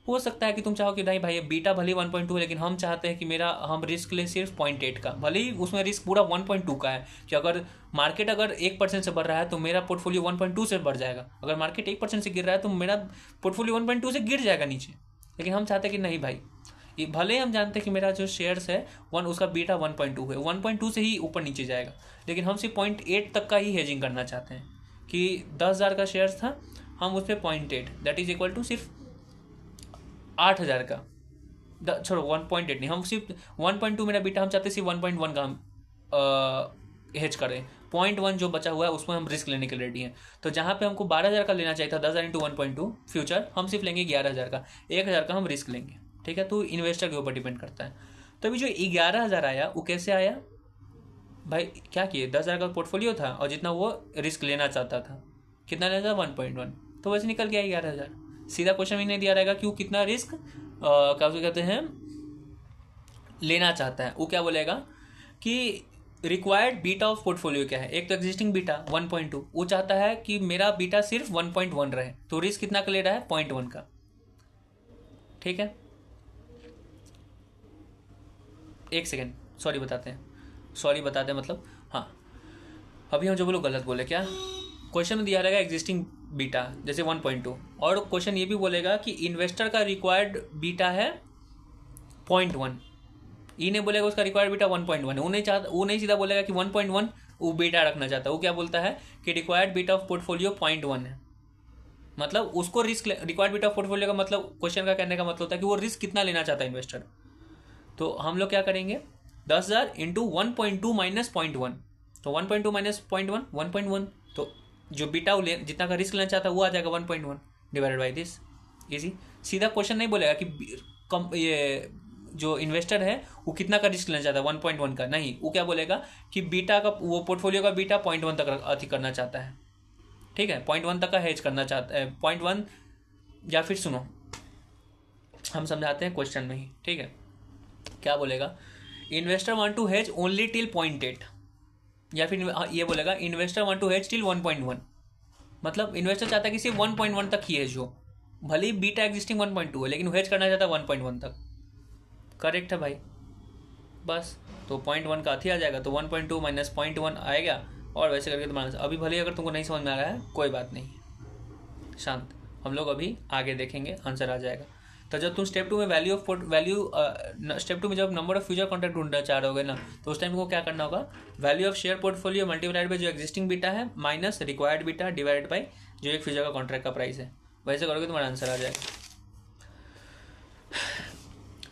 हो सकता है कि तुम चाहो कि नहीं भाई बीटा भले 1.2 है, लेकिन हम चाहते हैं कि हम रिस्क ले सिर्फ 0.8 का, भले ही उसमें रिस्क पूरा 1.2 का है, कि अगर मार्केट अगर 1% से बढ़ रहा है तो मेरा पोर्टफोलियो 1.2 से बढ़ जाएगा, अगर मार्केट 1% से गिर रहा है तो मेरा पोर्टफोलियो 1.2 से गिर जाएगा नीचे। लेकिन हम चाहते हैं कि नहीं भाई, ये भले हम जानते हैं कि मेरा जो शेयर्स है उसका बीटा 1.2 है, 1.2 से ही ऊपर नीचे जाएगा, लेकिन हम सिर्फ 0.8 तक का ही हेजिंग करना चाहते हैं, कि 10,000 का शेयर्स था, हम उस पर 0.8 दैट इज इक्वल टू सिर्फ 8,000 का, छोड़ो 1.8 नहीं, हम सिर्फ 1.2 मेरा बीटा, हम चाहते सिर्फ 1.1 का हम हेज करें, 0.1 जो बचा हुआ है उसमें हम रिस्क लेने के लिए रेडी हैं। तो जहाँ पे हमको 12,000 का लेना चाहिए था, 10,000 इंटू 1.2 फ्यूचर, हम सिर्फ लेंगे 11,000 का, 1,000 का हम रिस्क लेंगे। ठीक है, तो इन्वेस्टर के ऊपर डिपेंड करता है। तो अभी जो 11,000 आया वो कैसे आया भाई? क्या किए, 10,000 का पोर्टफोलियो था और जितना वो रिस्क लेना चाहता था, कितना लेना था? 1.1, तो वैसे निकल गया 11,000। सीधा क्वेश्चन भी नहीं दिया रहेगा कि वो कितना रिस्क क्या कहते हैं लेना चाहता है। वो क्या बोलेगा कि रिक्वायर्ड बीटा ऑफ पोर्टफोलियो क्या है? एक तो एग्जिस्टिंग बीटा 1.2, वो चाहता है कि मेरा बीटा सिर्फ 1.1 रहे, तो रिस्क कितना का ले रहा है? 0.1 का। ठीक है, एक सेकेंड, सॉरी बताते हैं मतलब, हाँ अभी हम जो बोलो गलत बोले। क्या क्वेश्चन में दिया रहेगा एग्जिस्टिंग बीटा जैसे 1.2, और क्वेश्चन ये भी बोलेगा कि इन्वेस्टर का रिक्वायर्ड बीटा है 0.1, ये नहीं बोलेगा उसका रिक्वायर्ड बीटा 1.1 है। वो नहीं सीधा बोलेगा कि 1.1 वो बीटा रखना चाहता है। वो क्या बोलता है कि रिक्वायर्ड बीटा ऑफ पोर्टफोलियो 0.1 है, मतलब उसको risk required beta of portfolio का मतलब, क्वेश्चन का कहने का मतलब होता है कि वो रिस्क कितना लेना चाहता है इन्वेस्टर। तो हम लोग क्या करेंगे, 10,000 इंटू 1.2 माइनस 0.1, तो 1.2 माइनस 0.1 1.1, तो जो बीटा वो जितना का रिस्क लेना चाहता है वो आ जाएगा 1.1 डिवाइडेड बाई दिस। इजी, सीधा क्वेश्चन नहीं बोलेगा कि ये जो इन्वेस्टर है वो कितना का रिस्क लेना चाहता है, 1.1 का नहीं। वो क्या बोलेगा कि बीटा का, वो पोर्टफोलियो का बीटा 0.1 तक अति करना चाहता है। ठीक है, 0.1 तक का हेज करना चाहता है, 0.1, या फिर सुनो हम समझाते हैं क्वेश्चन में ही। ठीक है, क्या बोलेगा, investor want to hedge only till 0.8, या फिर ये बोलेगा investor want to hedge till 1.1, मतलब इन्वेस्टर चाहता है कि सिर्फ 1.1 तक ही हेज हो, भले ही बीटा एग्जिस्टिंग 1.2 है, लेकिन हेज करना चाहता है 1.1 तक। करेक्ट है भाई, बस तो 0.1 का अथी आ जाएगा, तो 1.2 माइनस 0.1 आएगा, और वैसे करके तुम्हारा अभी भले अगर तुमको नहीं समझ में आ रहा है कोई बात नहीं, शांत, हम लोग अभी आगे देखेंगे, आंसर आ जाएगा। तो जब तुम स्टेप 2 में स्टेप 2 में जब नंबर ऑफ फ्यूचर कॉन्ट्रैक्ट ढूंढना चाह रहे होगे ना, तो उस टाइम को क्या करना होगा, value of share portfolio multiplied by जो एग्जिस्टिंग बीटा है minus required beta divided by जो एक फ्यूचर का कॉन्ट्रैक्ट का प्राइस है, वैसे करोगे तुम्हारा आंसर आ जाएगा।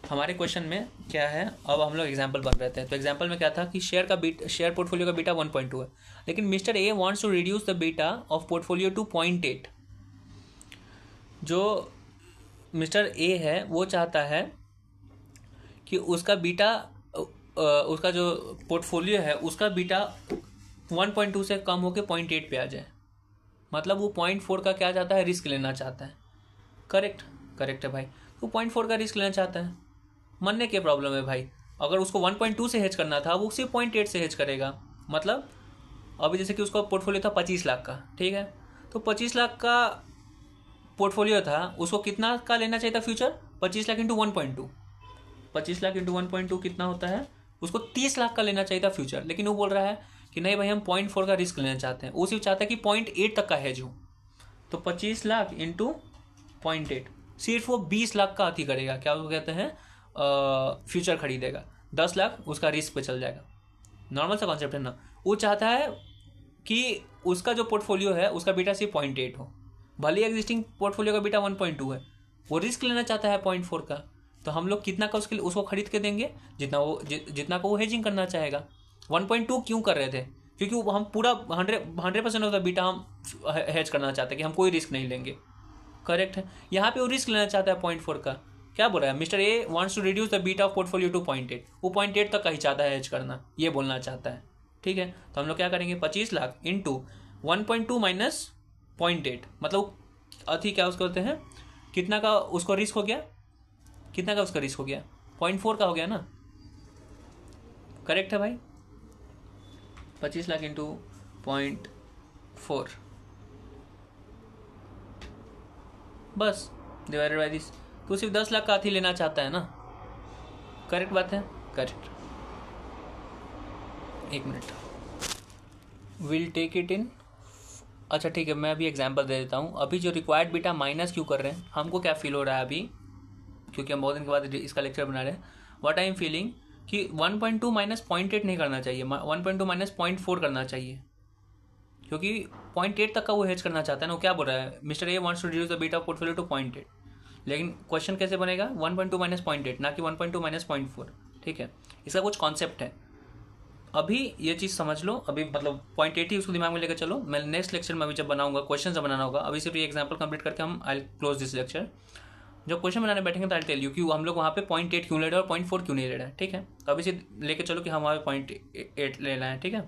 हमारे क्वेश्चन में क्या है, अब हम लोग एग्जांपल बन रहे थे। तो एग्जांपल में क्या था कि शेयर पोर्टफोलियो का बीटा 1.2 है, लेकिन mister A wants to reduce the beta of portfolio to 0.8। जो मिस्टर ए है वो चाहता है कि उसका बीटा, उसका जो पोर्टफोलियो है उसका बीटा 1.2 से कम होकर 0.8 पे आ जाए, मतलब वो 0.4 का क्या चाहता है, रिस्क लेना चाहता है। करेक्ट है भाई, वो 0.4 का रिस्क लेना चाहता है। मानने के प्रॉब्लम है भाई, अगर उसको 1.2 से हेज करना था वो सिर्फ 0.8 से हेज करेगा, मतलब अभी जैसे कि उसका पोर्टफोलियो था 25 लाख का, ठीक है, तो 25 लाख का पोर्टफोलियो था, उसको कितना का लेना चाहिए था future, 25 lakh into 1.2, 25 lakh into 1.2 कितना होता है, उसको 30 लाख का लेना चाहिए था फ्यूचर, लेकिन वो बोल रहा है कि नहीं भाई हम 0.4 का रिस्क लेना चाहते हैं, वो सिर्फ चाहता है कि 0.8 तक का हेज हो। तो 25 लाख इंटू 0.8 सिर्फ वो 20 लाख का अति करेगा, क्या उसको कहते हैं फ्यूचर खरीदेगा, 10 लाख उसका रिस्क पे चल जाएगा। नॉर्मल सा कॉन्सेप्ट है ना। वो चाहता है कि उसका जो पोर्टफोलियो है उसका बीटा सिर्फ 0.8 हो, भले ही एग्जिस्टिंग पोर्टफोलियो का बीटा 1.2 है, वो रिस्क लेना चाहता है 0.4 का। तो हम लोग कितना का उसको खरीद के देंगे, जितना को वो हेजिंग करना चाहेगा। 1.2 क्यों कर रहे थे, क्योंकि वो हम पूरा 100% ऑफ द बीटा हम हेज करना चाहते हैं कि हम कोई रिस्क नहीं लेंगे। करेक्ट है। यहाँ पे वो रिस्क लेना चाहता है 0.4 का। क्या बोल रहा है, mister A wants to reduce the beta of portfolio to 0.8, वो 0.8 तक का ही चाहता है हेज करना, ये बोलना चाहता है। ठीक है, तो हम लोग क्या करेंगे, 25 लाख इंटू 1.2 माइनस 0.8, मतलब अति क्या उसको कहते हैं, कितना का उसको रिस्क हो गया, कितना का उसका रिस्क हो गया, 0.4 का हो गया ना। करेक्ट है भाई, 25 लाख इंटू 0.4 बस डिवाइडेड बाई दिस। तो सिर्फ 10 लाख का अति लेना चाहता है ना। करेक्ट बात है, करेक्ट। एक minute, will take it in. अच्छा ठीक है, मैं अभी एग्जांपल दे देता हूँ। अभी जो रिक्वायर्ड बीटा माइनस क्यों कर रहे हैं, हमको क्या फील हो रहा है अभी, क्योंकि हम बहुत दिन के बाद इसका लेक्चर बना रहे हैं। व्हाट आई एम फीलिंग कि 1.2 माइनस 0.8 नहीं करना चाहिए, 1.2 माइनस 0.4 करना चाहिए, क्योंकि 0.8 तक का वो हेज करना चाहता है ना। वो क्या बोल रहा है, mister A wants to reduce the beta of portfolio to 0.8, लेकिन क्वेश्चन कैसे बनेगा, 1.2 माइनस 0.8 ना कि 1.2 माइनस 0.4। ठीक है, इसका कुछ कॉन्सेप्ट है। अभी ये चीज़ समझ लो, अभी मतलब 0.8 ही उसको दिमाग में लेकर चलो। मैं नेक्स्ट लेक्चर में अभी जब बनाऊंगा, क्वेश्चन से बनाना होगा। अभी सिर्फ ये एग्जांपल कंप्लीट करके हम आई क्लोज दिस लेक्चर। जब क्वेश्चन बनाने बैठेंगे तो आई टेल यू कि हम लोग वहाँ पे 0.8 क्यों ले रहे हैं और 0.4 क्यों नहीं ले रहे हैं। ठीक है, तो अभी से लेके चलो कि हमारे 0.8 लेना है। ठीक है,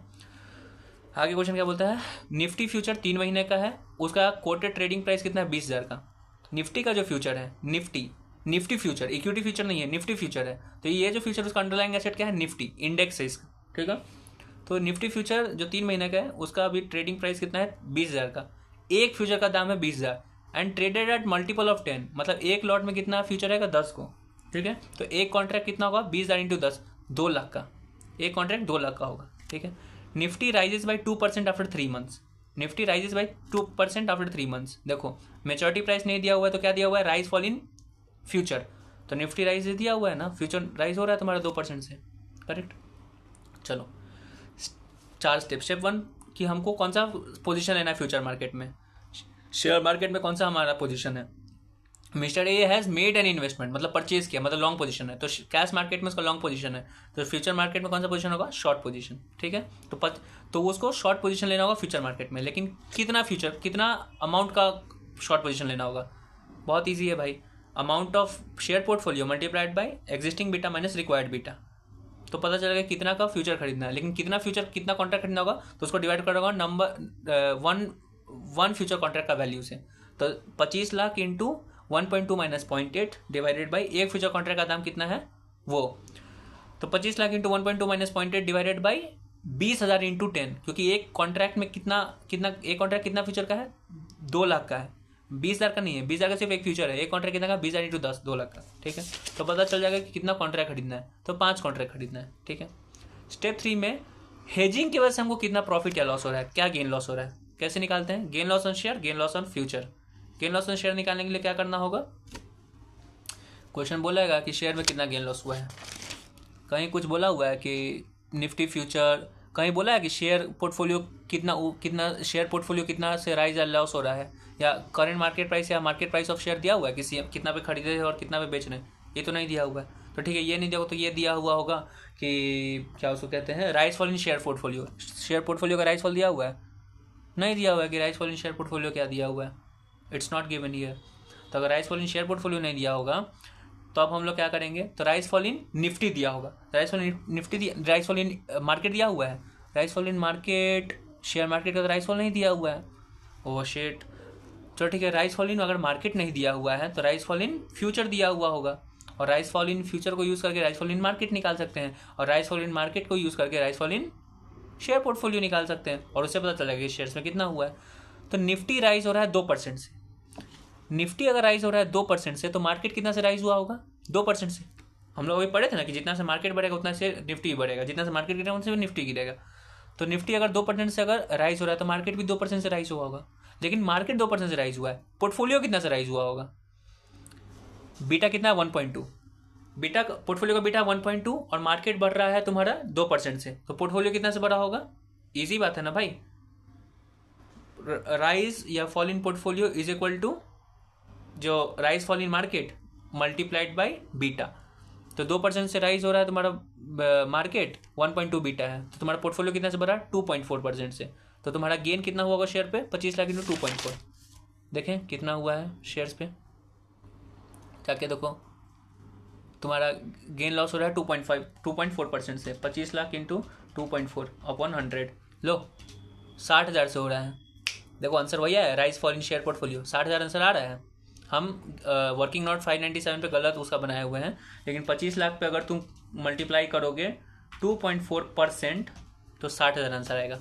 आगे क्वेश्चन क्या बोलता है, निफ्टी फ्यूचर 3 महीने का है, उसका कोटेड ट्रेडिंग प्राइस कितना है, 20,000 का। निफ्टी का जो फ्यूचर है, निफ्टी फ्यूचर, इक्विटी फ्यूचर नहीं है, निफ्टी फ्यूचर है। तो ये जो फ्यूचर उसका अंडरलाइंग एसेट क्या है, निफ्टी इंडेक्स है इसका। ठीक है, तो निफ्टी फ्यूचर जो 3 महीने का है उसका अभी ट्रेडिंग प्राइस कितना है, 20,000 का। एक फ्यूचर का दाम है 20,000 and traded at multiple of 10, मतलब एक लॉट में कितना फ्यूचर रहेगा, 10 को। ठीक है, तो एक कॉन्ट्रैक्ट कितना होगा, 20,000 इंटू 10, 2 लाख का। एक कॉन्ट्रैक्ट 2 लाख का होगा। ठीक है, Nifty rises by 2% after 3 months, Nifty rises by 2% after 3 months. देखो मेच्योरिटी प्राइस नहीं दिया हुआ है तो क्या दिया हुआ है, राइज फॉल इन फ्यूचर। तो निफ्टी राइज दिया हुआ है ना, फ्यूचर राइज हो रहा है तुम्हारा 2% से। करेक्ट। चलो 4 स्टेप। स्टेप 1 कि हमको कौन सा पोजीशन लेना है फ्यूचर मार्केट में, शेयर मार्केट में कौन सा हमारा पोजीशन है। Mister A has made an investment, मतलब परचेज किया, मतलब लॉन्ग पोजीशन है, तो कैश मार्केट में उसका लॉन्ग पोजीशन है। तो फ्यूचर मार्केट में कौन सा पोजीशन होगा, शॉर्ट पोजीशन। ठीक है, तो उसको शॉर्ट पोजीशन लेना होगा फ्यूचर मार्केट में, लेकिन कितना अमाउंट का शॉर्ट पोजीशन लेना होगा। बहुत ईजी है भाई, amount of share portfolio multiplied by existing beta minus required beta, तो पता चलेगा कितना का फ्यूचर खरीदना है। लेकिन कितना कॉन्ट्रैक्ट खरीदना होगा तो उसको डिवाइड कर होगा नंबर वन फ्यूचर कॉन्ट्रैक्ट का वैल्यू से। तो 25 lakh into 1.2 minus 0.8 divided by एक फ्यूचर कॉन्ट्रैक्ट का दाम कितना है वो, तो 25 lakh into 1.2 minus 0.8 divided by 20,000 into 10, क्योंकि एक कॉन्ट्रैक्ट में एक कॉन्ट्रैक्ट कितना फ्यूचर का है, 2 लाख का है, 20,000 का नहीं है। 20,000 का सिर्फ एक फ्यूचर है, एक कॉन्ट्रैक्ट कितना का, 20,000 इंटू 10, 2 लाख का। ठीक है, तो पता चल जाएगा कि कितना कॉन्ट्रैक्ट खरीदना है, तो 5 कॉन्ट्रैक्ट खरीदना है। ठीक है, स्टेप 3 में हेजिंग की वजह से हमको कितना प्रॉफिट या लॉस हो रहा है, क्या गेन लॉस हो रहा है, कैसे निकालते हैं, gain loss on share, gain loss on future. Gain loss on share निकालने के लिए क्या करना होगा, क्वेश्चन बोलेगा कि शेयर में कितना गेन लॉस हुआ है, कहीं कुछ बोला हुआ है कि निफ्टी फ्यूचर, कहीं बोला है कि शेयर पोर्टफोलियो कितना शेयर पोर्टफोलियो कितना से राइज या लॉस हो रहा है, या करंट मार्केट प्राइस या मार्केट प्राइस ऑफ शेयर दिया हुआ है किसी कितना पे खरीदे और कितना पे बेच रहे हैं, ये तो नहीं दिया हुआ है। तो ठीक है, ये नहीं दिया हुआ तो ये दिया हुआ होगा कि क्या उसको कहते हैं, rise fall in share portfolio. Share portfolio का राइज फॉल दिया हुआ है, नहीं दिया हुआ है कि rise fall in share portfolio क्या दिया हुआ है, इट्स नॉट गिवन हियर। तो अगर rise fall in share portfolio नहीं दिया होगा तो अब हम लोग क्या करेंगे, तो राइज फॉल इन निफ्टी दिया होगा, rise fall in Nifty, rise fall in market दिया हुआ है, rise fall in market share market का तो राइज फॉल नहीं दिया हुआ है। ओह शिट, तो ठीक है, राइज फॉल इन अगर मार्केट नहीं दिया हुआ है तो राइज फॉल इन फ्यूचर दिया हुआ होगा, और राइज फॉल इन फ्यूचर को यूज़ करके राइज फॉल इन मार्केट निकाल सकते हैं, और राइज फॉल इन मार्केट को यूज़ करके rise fall in share portfolio निकाल सकते हैं, और उससे पता चलेगा कि शेयर्स में कितना हुआ है। तो निफ्टी राइज हो रहा है 2% से, निफ्टी अगर राइज हो रहा है 2% से तो मार्केट कितना से राइज हुआ होगा, 2% से। हम लोग अभी पढ़े थे ना कि जितना से मार्केट बढ़ेगा उतना से निफ्टी बढ़ेगा, जितना से मार्केट गिरेगा उतना से निफ्टी गिरेगा। तो निफ्टी अगर 2% से अगर राइज हो रहा है तो मार्केट भी 2% से राइज हुआ होगा। लेकिन मार्केट 2% से राइज हुआ है, पोर्टफोलियो कितना से राइज हुआ होगा? बीटा कितना है? 1.2। बीटा पोर्टफोलियो का बीटा 1.2 और मार्केट बढ़ रहा है तुम्हारा 2% से, तो पोर्टफोलियो कितना से बढ़ा होगा? इजी बात है ना भाई। राइज या fall in portfolio is equal to जो rise fall in market multiplied by beta. तो 2% से राइज हो रहा है तुम्हारा मार्केट, 1.2 बीटा है, तो तुम्हारा पोर्टफोलियो कितना से बढ़ा? 2.4% से। तो तुम्हारा गेन कितना हुआ होगा शेयर पे? 25 लाख इंटू 2.4। देखें कितना हुआ है शेयर्स पे, क्या देखो तुम्हारा गेन लॉस हो रहा है 2.4% से। 25 लाख इंटू 2.4 अपॉन 100, लो 60,000 से हो रहा है। देखो आंसर वही है, rise fall in share portfolio, 60,000 answer आ रहा है। हम वर्किंग नोट 597 पे गलत उसका बनाए हुए हैं, लेकिन 25 लाख पे अगर तुम मल्टीप्लाई करोगे 2.4% तो 60,000 आंसर आएगा।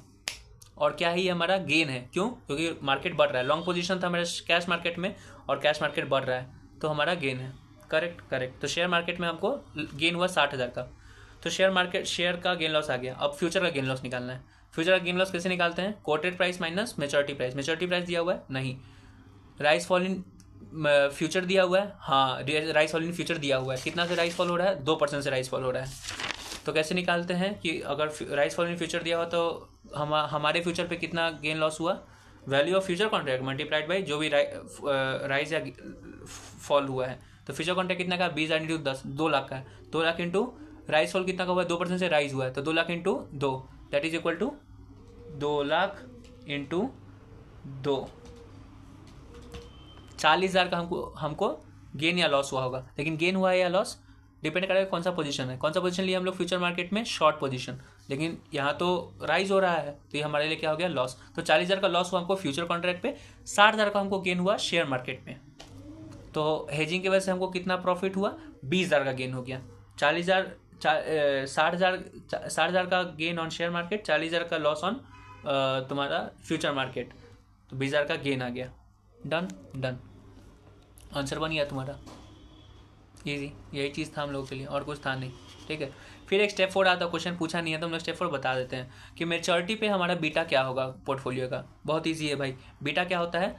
और क्या ही हमारा गेन है, क्यों? क्योंकि मार्केट बढ़ रहा है, लॉन्ग पोजीशन था हमारे कैश मार्केट में और कैश मार्केट बढ़ रहा है तो हमारा गेन है। करेक्ट। तो शेयर मार्केट में हमको गेन हुआ 60,000 का, तो शेयर का गेन लॉस आ गया। अब फ्यूचर का गेन लॉस निकालना है। फ्यूचर का गेन लॉस कैसे निकालते हैं? Coated price minus maturity price. Maturity price दिया हुआ है? नहीं। राइज फॉल इन फ्यूचर दिया हुआ है? हाँ, राइज फॉल इन फ्यूचर दिया हुआ है। कितना से राइज फॉल हो रहा है? 2% से राइज फॉल हो रहा है। तो कैसे निकालते हैं कि अगर राइज फॉल इन फ्यूचर दिया हुआ तो हमारे फ्यूचर पे कितना गेन लॉस हुआ? Value of future contract multiplied by जो भी राइज या फॉल हुआ है। तो फ्यूचर कॉन्ट्रैक्ट कितना का? 20,000 इंटू 10, 2 लाख का है। 2 लाख इंटू राइज फॉल कितना का हुआ है? 2% से राइज हुआ है, तो 2 lakh into 2 that is equal to 2 lakh into 2, 40,000 का हमको गेन या लॉस हुआ होगा। लेकिन गेन हुआ है या लॉस डिपेंड करेगा कौन सा पोजीशन है। कौन सा पोजीशन लिया हम लोग फ्यूचर मार्केट में? Short position. लेकिन यहाँ तो राइज हो रहा है तो ये हमारे लिए क्या हो गया? लॉस। तो 40,000 का लॉस हुआ हमको फ्यूचर कॉन्ट्रैक्ट पे, 60,000 का हमको गेन हुआ शेयर मार्केट में। तो हेजिंग की वजह से हमको कितना प्रॉफिट हुआ? 20,000 का गेन हो गया। 60,000 का गेन ऑन शेयर मार्केट, 40,000 का लॉस ऑन तुम्हारा फ्यूचर मार्केट, तो 20,000 का गेन आ गया। डन। आंसर बन गया तुम्हारा। इजी, यही चीज़ था हम लोगों के लिए, और कुछ था नहीं। ठीक है, फिर एक स्टेप 4 आता है। क्वेश्चन पूछा नहीं है तो हम लोग स्टेप 4 बता देते हैं कि मेच्योरिटी पे हमारा बीटा क्या होगा पोर्टफोलियो का। बहुत ईजी है भाई। बीटा क्या होता है?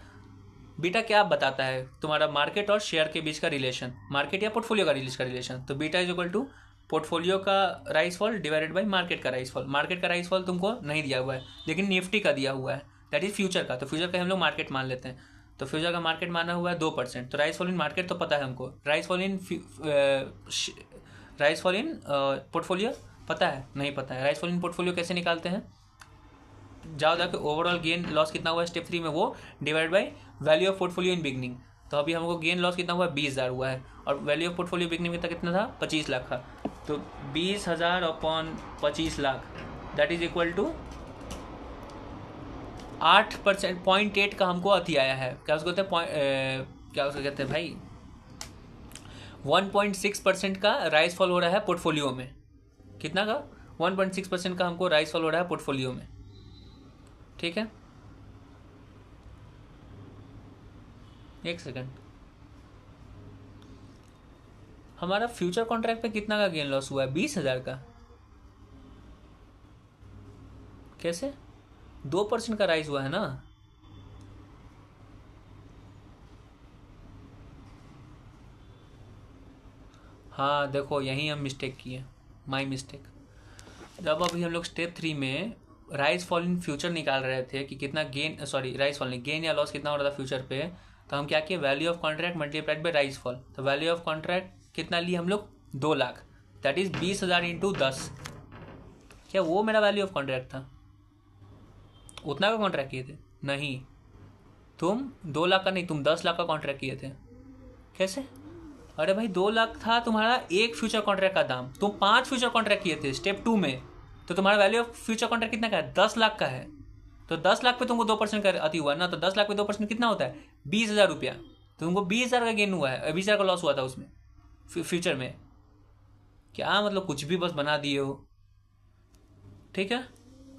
बीटा क्या बताता है? तुम्हारा मार्केट और शेयर के बीच का रिलेशन, मार्केट या पोर्टफोलियो का रिलेशन। तो beta is equal to portfolio का rise fall divided by market का राइज फॉल। मार्केट का राइज फॉल तुमको नहीं दिया हुआ है, लेकिन निफ्टी का दिया हुआ है, दैट इज फ्यूचर का। तो फ्यूचर का हम लोग मार्केट मान लेते हैं। तो फ्यूचर का मार्केट माना हुआ है 2%। तो राइज फॉल इन मार्केट तो पता है हमको, राइज फॉल इन पोर्टफोलियो पता है? नहीं पता है। राइज फॉल इन पोर्टफोलियो कैसे निकालते हैं? जाके ओवरऑल गेन लॉस कितना हुआ है स्टेप 3 में, वो divide by value of portfolio in beginning. तो अभी हमको गेन लॉस कितना हुआ? 20,000 हुआ है, और वैल्यू ऑफ पोर्टफोलियो बिगनिंग में कितना था? 25 लाख का। तो 20,000 upon 25 lakh that is equal to 8%, 0.8 का हमको अति आया है। क्या उसको कहते हैं? क्या उसको कहते हैं भाई? 1.6% का राइज फॉल हो रहा है पोर्टफोलियो में। कितना का? 1.6% का हमको राइज फॉल हो रहा है पोर्टफोलियो में। ठीक है, एक सेकंड। हमारा फ्यूचर कॉन्ट्रैक्ट पे कितना का गेन लॉस हुआ है? 20,000 का। कैसे? 2% का राइज हुआ है ना। हाँ देखो, यहीं हम मिस्टेक किए, माई मिस्टेक। जब अभी हम लोग स्टेप 3 में राइज फॉल इन फ्यूचर निकाल रहे थे कि कितना गेन, राइज फॉल नहीं, गेन या लॉस कितना हो रहा था फ्यूचर पे, तो हम क्या किए? Value of contract multiplied by rise fall. तो वैल्यू ऑफ कॉन्ट्रैक्ट कितना लिए हम लोग? 2 लाख, दैट इज 20,000 इंटू 10। क्या वो मेरा वैल्यू ऑफ कॉन्ट्रैक्ट था? उतना का कॉन्ट्रैक्ट किए थे? नहीं, तुम 2 लाख का नहीं, तुम 10 लाख का कॉन्ट्रैक्ट किए थे। कैसे? अरे भाई 2 लाख था तुम्हारा एक फ्यूचर कॉन्ट्रैक्ट का दाम, तुम 5 फ्यूचर कॉन्ट्रैक्ट किए थे स्टेप 2 में, तो तुम्हारा वैल्यू ऑफ फ्यूचर कॉन्ट्रैक्ट कितना का है? 10 लाख का है। तो 10 लाख पे तुमको 2% का अति हुआ ना, तो 10 लाख पे 2% कितना होता है? 20,000 रुपया। तो तुमको 20,000 का गेन हुआ है, 20,000 का लॉस हुआ था उसमें फ्यूचर में। क्या मतलब कुछ भी बस बना दिए हो। ठीक है,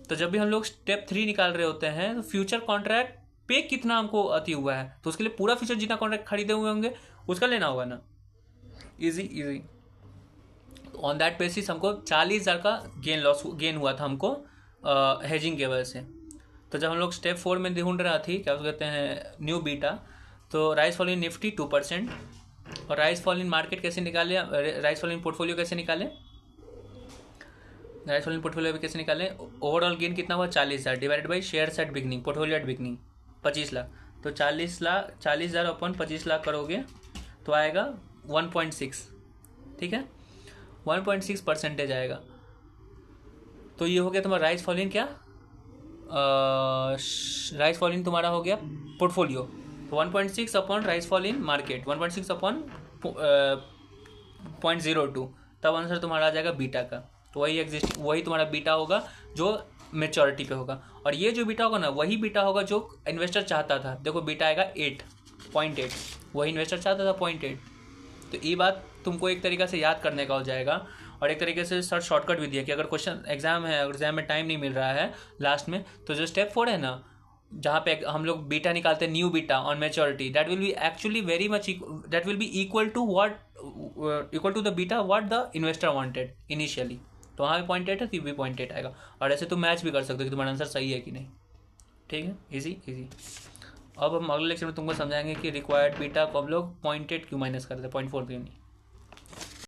तो जब भी हम लोग स्टेप 3 निकाल रहे होते हैं तो फ्यूचर कॉन्ट्रैक्ट पे कितना हमको अति हुआ है, तो उसके लिए पूरा फ्यूचर जितना कॉन्ट्रैक्ट खरीदे हुए होंगे उसका लेना होगा ना। इजी। ऑन दैट बेसिस हमको 40,000 का गेन हुआ था हमको हेजिंग के वजह से। तो जब हम लोग स्टेप 4 में ढूंढ रहा थी क्या कहते हैं न्यू बीटा, तो राइज फॉल इन निफ्टी 2% और राइज फॉल इन मार्केट कैसे निकाले, राइज फॉल इन पोर्टफोलियो कैसे निकाले, राइज फॉल इन पोर्टफोलियो कैसे निकाले, ओवरऑल गेन कितना हुआ 40,000 divided by shares at beginning, portfolio at beginning 25 lakh. तो 40,000 अपन 25 लाख करोगे तो आएगा 1.6, ठीक है 1.6% आएगा। तो ये हो गया तुम्हारा राइज फॉल इन क्या, राइज फॉल इन तुम्हारा हो गया पोर्टफोलियो। तो 1.6 upon rise fall in market 1.6 upon 0.02, तब आंसर तुम्हारा आ जाएगा बीटा का। तो वही तुम्हारा बीटा होगा जो मेच्योरिटी पे होगा। और ये जो बीटा होगा ना वही बीटा होगा जो इन्वेस्टर चाहता था। देखो बीटा आएगा 8.8, वही इन्वेस्टर चाहता था 0.8। तो ये बात तुमको एक तरीक़े से याद करने का हो जाएगा। और एक तरीके से सर शॉर्टकट भी दिया कि अगर क्वेश्चन एग्जाम है, अगर एग्जाम में टाइम नहीं मिल रहा है लास्ट में, तो जो स्टेप 4 है ना जहाँ पे हम लोग बीटा निकालते हैं, new beta on maturity, that will be actually very much, that will be equal to the beta what the investor wanted initially. तो वहाँ पे 0.8 है तो भी 0.8 आएगा। और ऐसे तुम मैच भी कर सकते हो कि तुम्हारा आंसर सही है कि नहीं। ठीक है, इजी। अब हम अगले लेक्चर में तुमको समझाएंगे कि रिक्वायर्ड बीटा को हम लोग 0.8 क्यों माइनस करते हैं, 0.4 क्यों नहीं।